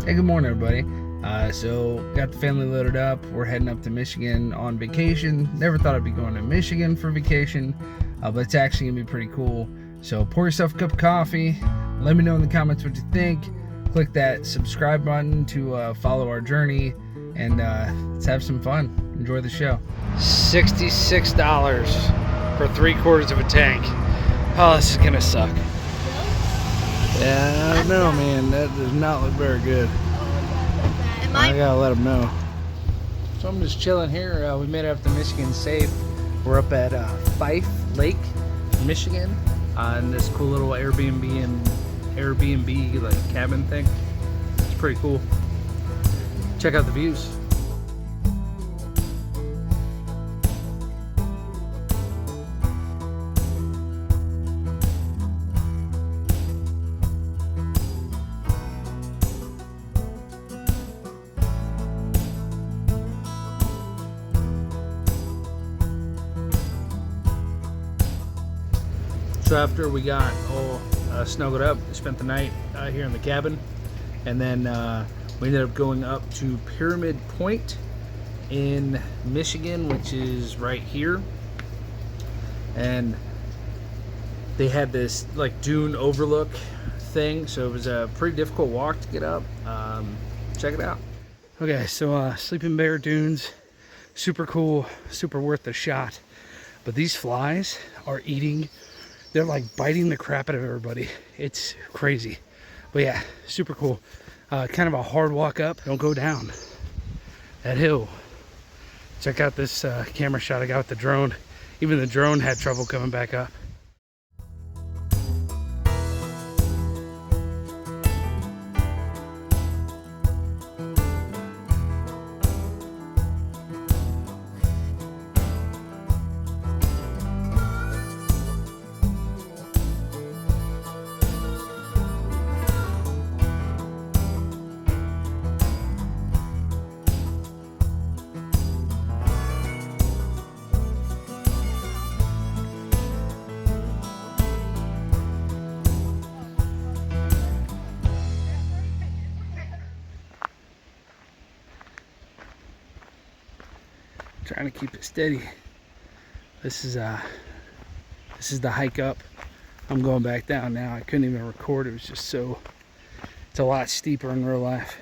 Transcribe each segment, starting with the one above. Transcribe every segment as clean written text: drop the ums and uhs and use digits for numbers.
Hey, good morning, everybody. So got the family loaded up. We're heading up to Michigan on vacation. Never thought I'd be going to Michigan for vacation, but it's actually gonna be pretty cool. So pour yourself a cup of coffee. Let me know in the comments what you think. Click that subscribe button to follow our journey, and let's have some fun. Enjoy the show. $66 for 3/4 of a tank. Oh, this is gonna suck. Yeah, I don't know, man. That does not look very good. I gotta let them know. So I'm just chilling here. We made it up to Michigan safe. We're up at Fife Lake, Michigan, in this cool little Airbnb like cabin thing. It's pretty cool. Check out the views. So after we got all snuggled up, we spent the night here in the cabin, and then we ended up going up to Pyramid Point in Michigan, which is right here. And they had this like dune overlook thing, so it was a pretty difficult walk to get up. Check it out. Okay, so Sleeping Bear Dunes, super cool, super worth the shot. But these flies are eating. They're like biting the crap out of everybody. It's crazy. But yeah, super cool. Kind of a hard walk up. Don't go down that hill. Check out this camera shot I got with the drone. Even the drone had trouble coming back up. Trying to keep it steady. This is the hike up. I'm going back down now. I couldn't even record. It was just so, it's a lot steeper in real life.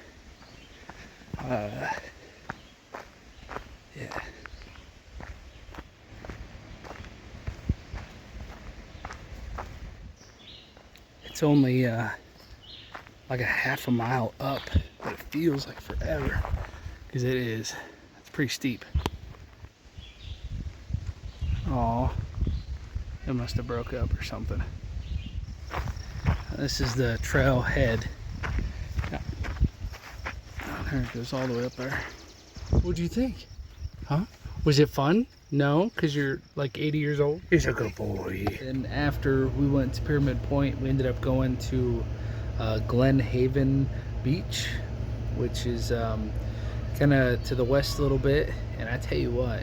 Yeah. It's only like a half a mile up, but it feels like forever because it's pretty steep. Oh, it must have broke up or something. This is the trail head. Yeah. Oh, there it goes all the way up there. What'd you think? Huh? Was it fun? No, because you're like 80 years old? He's a good boy. And after we went to Pyramid Point, we ended up going to Glen Beach, which is kind of to the west a little bit. And I tell you what,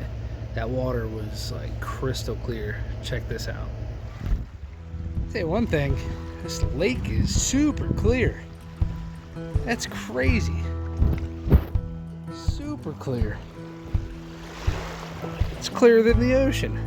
that water was like crystal clear. Check this out. I'll tell you one thing, this lake is super clear. That's crazy. Super clear. It's clearer than the ocean.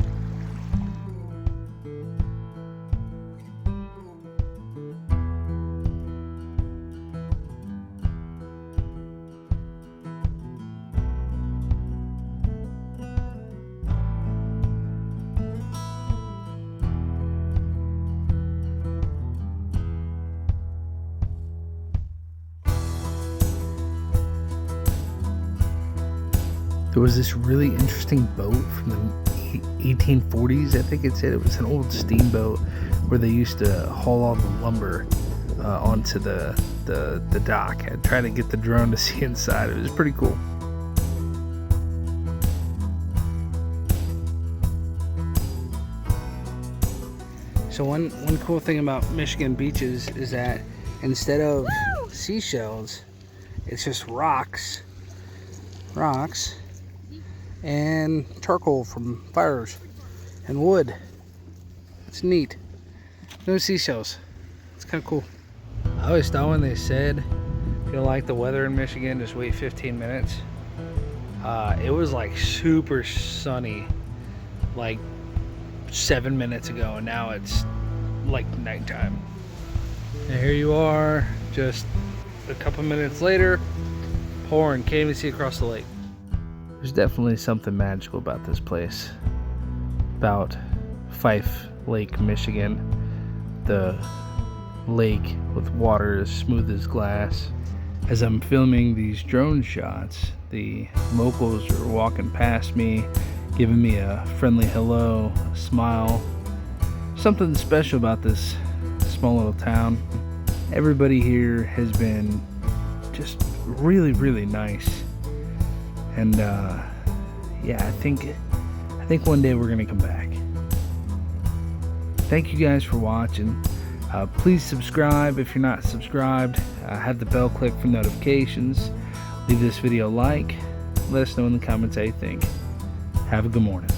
There was this really interesting boat from the 1840s, I think it said. It was an old steamboat where they used to haul all the lumber onto the dock. I tried to get the drone to see inside. It was pretty cool. So one cool thing about Michigan beaches is that instead of seashells, it's just rocks and charcoal from fires and wood. It's neat. No seashells. It's kind of cool. I always thought when they said, you you don't like the weather in Michigan, just wait 15 minutes. It was like super sunny like 7 minutes ago, and now it's like nighttime. And here you are, just a couple minutes later, pouring. Can't even see across the lake. There's definitely something magical about this place, about Fife Lake, Michigan. The lake with water as smooth as glass. As I'm filming these drone shots, the locals are walking past me, giving me a friendly hello, a smile. Something special about this small little town. Everybody here has been just really, really nice. And yeah, I think one day we're gonna come back. Thank you guys for watching. Please subscribe if you're not subscribed. Have the bell click for notifications. Leave this video a like. Let us know in the comments how you think. Have a good morning.